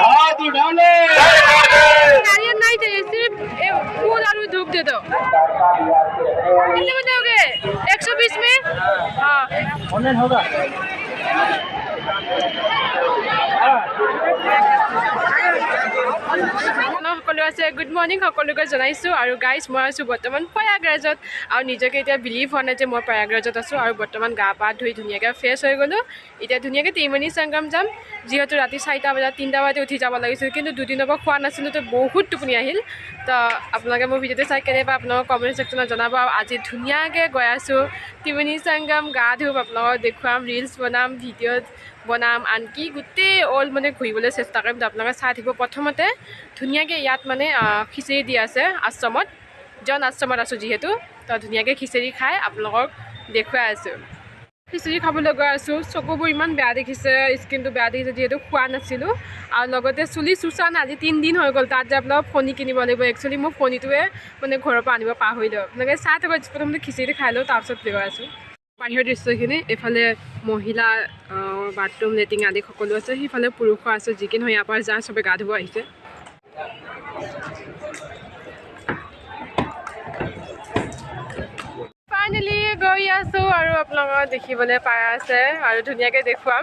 हाथ उठा ले। नारियल नहीं चाहिए, सिर्फ फूल और धूप दे दो। कितने में दोगे? 120 में? हाँ ऑनलाइन होगा। সকলো আছে গুড মৰ্ণিং সকলোকে জনাইছোঁ আৰু গাইজ মই আছোঁ বৰ্তমান প্ৰয়াগৰাজত আৰু নিজকে এতিয়া বিলিভ হোৱা নাই যে মই প্ৰয়াগৰাজত আছোঁ আৰু বৰ্তমান গা পা ধুই ধুনীয়াকৈ ফ্ৰেছ হৈ গ'লোঁ এতিয়া ধুনীয়াকৈ ত্ৰিবেণী সংগম যাম যিহেতু ৰাতি 4টা বজাত 3টা বজাতে উঠি যাব লাগিছিল কিন্তু দুদিনৰ পৰা খোৱা নাছিলোঁ তো বহুত টোপনি আহিল তো আপোনালোকে মোৰ ভিডিঅ'টো চাই কেনেবা আপোনালোকৰ কমেণ্ট ছেকশ্যনত জনাব আৰু আজি ধুনীয়াকৈ গৈ আছোঁ ত্ৰিবেণী সংগম গা ধুম আপোনালোকক দেখুৱাম ৰিলছ বনাম ভিডিঅ'ত বনাম আনকি গোটেই অল মানে ঘূৰিবলৈ চেষ্টা কৰিম তো আপোনালোকে চাই থাকিব প্ৰথমতে ধুনীয়াকৈ ইয়াত মানে খিচিৰি দি আছে আশ্ৰমত জন আশ্ৰমত আছোঁ যিহেতু তো ধুনীয়াকৈ খিচিৰি খাই আপোনালোকক দেখুৱাই আছোঁ খিচিৰি খাবলৈ গৈ আছোঁ চকুবোৰ ইমান বেয়া দেখিছে স্কিনটো বেয়া দেখিছে যিহেতু খোৱা নাছিলোঁ আৰু লগতে চুলি চুচা না আজি 3 দিন হৈ গ'ল তাত যে আপোনালোকক ফণি কিনিব লাগিব একচুৱেলি মোৰ ফণিটোৱে মানে ঘৰৰ পৰা আনিব পাহৰিলোঁ আপোনালোকে চাই থাকক প্ৰথমতে খিচিৰি খাই লওঁ তাৰপিছত গৈ আছোঁ বাহিৰৰ দৃশ্যখিনি এইফালে মহিলা বাথৰুম লেট্ৰিন আদি সকলো আছে সিফালে পুৰুষ আছে যিকি নহয় ইয়াৰ পৰা যা চবে গা ধুব আহিছে ফাইনেলি গৈ আছোঁ আৰু আপোনালোকক দেখিবলৈ পাই আছে আৰু ধুনীয়াকৈ দেখুৱাম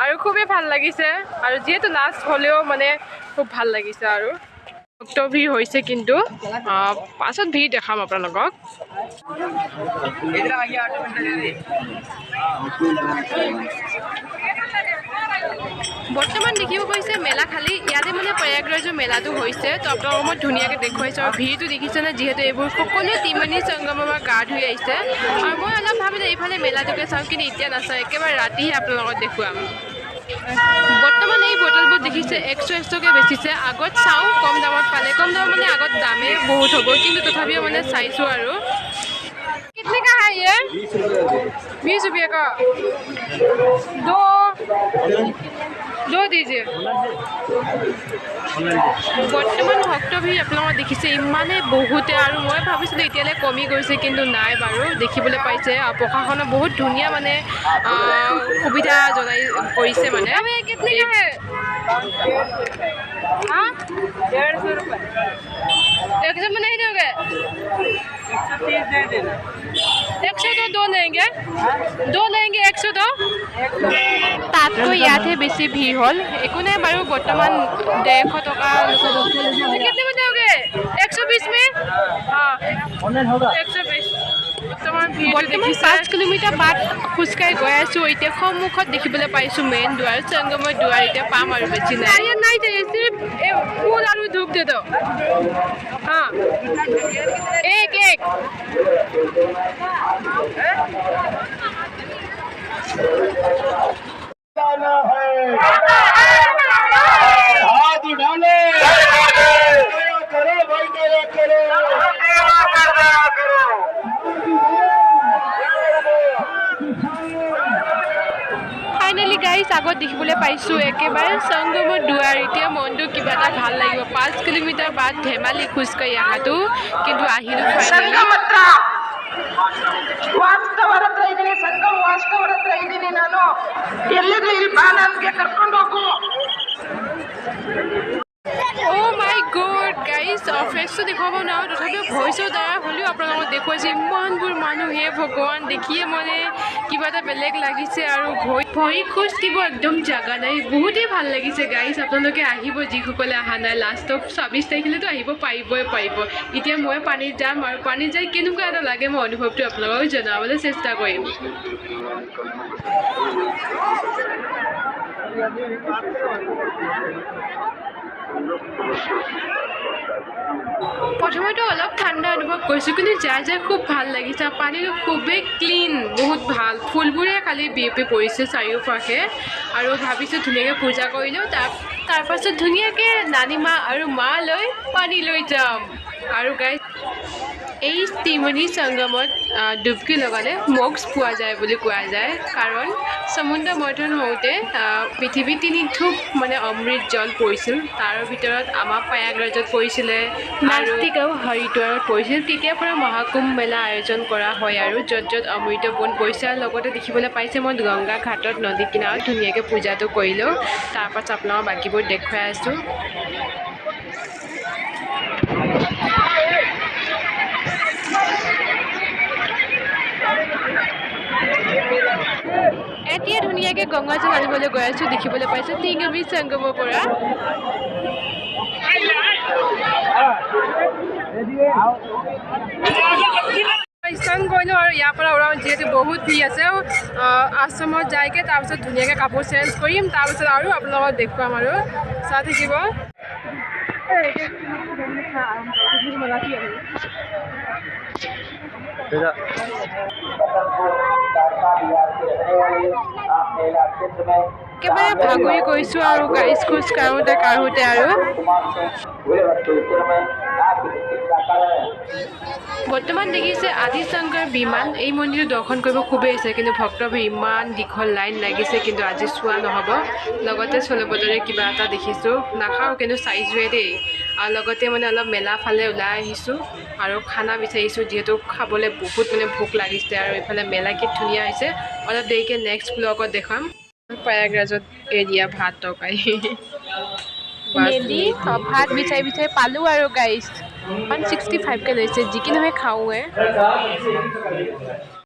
আৰু খুবেই ভাল লাগিছে আৰু যিহেতু লাষ্ট হ'লেও মানে খুব ভাল লাগিছে আৰু ভক্ত ভিৰ হৈছে কিন্তু পাছত ভিৰ দেখাম আপোনালোকক বৰ্তমান দেখিব পাইছে মেলা খালি ইয়াতে মানে প্ৰয়াগৰাজৰ মেলাটো হৈছে তো আপোনালোকক মই ধুনীয়াকৈ দেখুৱাইছোঁ আৰু ভিৰটো দেখিছেনে যিহেতু এইবোৰ সকলোৱে ত্ৰিবেণী সংগমৰ পৰা গা ধুই আহিছে আৰু মই অলপ ভাবিলোঁ এইফালে মেলাটোকে চাওঁ কিন্তু এতিয়া নাচাওঁ একেবাৰে ৰাতিহে আপোনালোকক দেখুৱাম বৰ্তমান এই বটলবোৰ দেখিছে 100কৈ বেচিছে আগত চাওঁ কম দামত পালে কম দামত মানে আগত দামে বহুত হ'ব কিন্তু তথাপিও মানে চাইছোঁ আৰু कितने का है ये 20 रुपये का दो दीजिए বৰ্তমান ভক্ত ভিৰ আপোনালোকে দেখিছে ইমানে বহুতে আৰু মই ভাবিছিলোঁ এতিয়ালৈ কমি গৈছে কিন্তু নাই বাৰু দেখিবলৈ পাইছে প্ৰশাসনে বহুত ধুনীয়া মানে সুবিধা জনাই কৰিছে মানে हाँ 150 रुपये 100 में नहीं दोगे 100 तो दो लेंगे 100 दो তাতকৈ ইয়াতহে বেছি ভিৰ হ'ল একো নাই বাৰু বৰ্তমান 150 টকা कितने में दोगे 120 में हाँ 120 বৰ্তমান 5 কিলোমিটাৰ বাট খোজকাঢ়ি গৈ আছোঁ এতিয়া সন্মুখত দেখিবলৈ পাইছোঁ মেইন দুৱাৰ সংগমৰ দুৱাৰ এতিয়া পাম আৰু বেছি নাই নাই सिर्फ फूल और धूप दे दो हाँ एक हाथ उठा ले करो भाई करो ফাইনেলি গাইজ আগত দেখিবলৈ পাইছোঁ একেবাৰে সংগমৰ দুৱাৰ এতিয়া মনটো কিবা এটা ভাল লাগিব 5 কিলোমিটাৰ বাট ধেমালি খোজকাঢ়ি অহাটো কিন্তু আহিলোঁ ফাইনেলি ವಾಸ್ತವರ ಹತ್ರ ಇದ್ದೀನಿ ಸಂಗಮ ವಾಸ್ತವರ ಹತ್ರ ಇದ್ದೀನಿ ನಾನು ಎಲ್ಲಿದೆ ಇಲ್ಲಿ ಬಾ ನನಗೆ ಕರ್ಕೊಂಡು ಹೋಗು Oh my god guys ফ্ৰেছটো দেখুৱাব নোৱাৰোঁ তথাপিও ভইচৰ দ্বাৰা হ'লেও আপোনালোকক দেখুৱাইছে ইমানবোৰ মানুহ হে ভগৱান দেখিয়ে মানে কিবা এটা বেলেগ লাগিছে আৰু ভৰি খোজ দিব একদম জাগা নাই বহুতেই ভাল লাগিছে গাইজ আপোনালোকে আহিব যিসকলে অহা নাই লাষ্টত 26 তাৰিখলৈতো আহিব পাৰিব এতিয়া মই পানীত যাম আৰু পানীত যাই কেনেকুৱা এটা লাগে মই অনুভৱটো আপোনালোকক জনাবলৈ চেষ্টা কৰিম প্ৰথমতে অলপ ঠাণ্ডা অনুভৱ কৰিছোঁ কিন্তু যাই খুব ভাল লাগিছে পানীটো খুবেই ক্লিন বহুত ভাল ফুলবোৰে খালি বিয়পি পৰিছে চাৰিওফাকে আৰু ভাবিছোঁ ধুনীয়াকৈ পূজা কৰিলোঁ তাৰপাছত ধুনীয়াকৈ নানীমা আৰু মা লৈ পানী লৈ যাম আৰু গাইজ এই ত্ৰিবেণী সংগমত ডুবকি লগালে মক্স পোৱা যায় বুলি কোৱা যায় কাৰণ সমুদ্ৰ মন্থন হওঁতে পৃথিৱীত 3 থোপ মানে অমৃত জল পৰিছিল তাৰ ভিতৰত আমাৰ প্ৰয়াগৰাজত পৰিছিলে নাস্তিক আৰু হৰিদ্বাৰত পৰিছিল তেতিয়াৰ পৰা মহাকুম্ভ মেলা আয়োজন কৰা হয় আৰু য'ত য'ত অমৃত বন পৰিছে আৰু লগতে দেখিবলৈ পাইছে মই গংগা ঘাটত নদী কিনাৰত ধুনীয়াকৈ পূজাটো কৰিলোঁ তাৰপাছত আপোনালোকক বাকীবোৰ দেখুৱাই আছোঁ এতিয়া ধুনীয়াকৈ গংগাজল আনিবলৈ গৈ আছোঁ দেখিবলৈ পাইছোঁ টিংগমি সংগমৰ পৰা স্নান কৰিলোঁ আৰু ইয়াৰ পৰা ওলাওঁ যিহেতু বহুত ভিৰ আছে আশ্ৰমত যায়গৈ তাৰপিছত ধুনীয়াকৈ কাপোৰ চেঞ্জ কৰিম তাৰপিছত আৰু আপোনালোকক দেখুৱাম আৰু চাই থাকিব একেবাৰে ভাগৰি গৈছোঁ আৰু গাড়ী খোজ কাঢ়োঁতে আৰু বৰ্তমান দেখিছে আদিশংকৰ বিমান এই মন্দিৰটো দৰ্শন কৰিব খুবেই আছে কিন্তু ভক্তবোৰ ইমান দীঘল লাইন লাগিছে কিন্তু আজি চোৱা নহ'ব লগতে চলবদৰে কিবা এটা দেখিছোঁ নাখাওঁ কিন্তু চাইছোঁৱে দেই আৰু লগতে মানে অলপ মেলা ফালে ওলাই আহিছোঁ আৰু খানা বিচাৰিছোঁ যিহেতু খাবলৈ বহুত মানে ভোক লাগিছে আৰু এইফালে মেলা কি ধুনীয়া হৈছে অলপ দেৰিকৈ নেক্সট ব্লগত দেখাম প্ৰয়াগৰাজত এৰিয়া ভাত তৰকাৰী মেলি ভাত বিচাৰি পালোঁ আৰু গাইছ 165কৈ লৈছে যি কি নহয় খাওঁৱে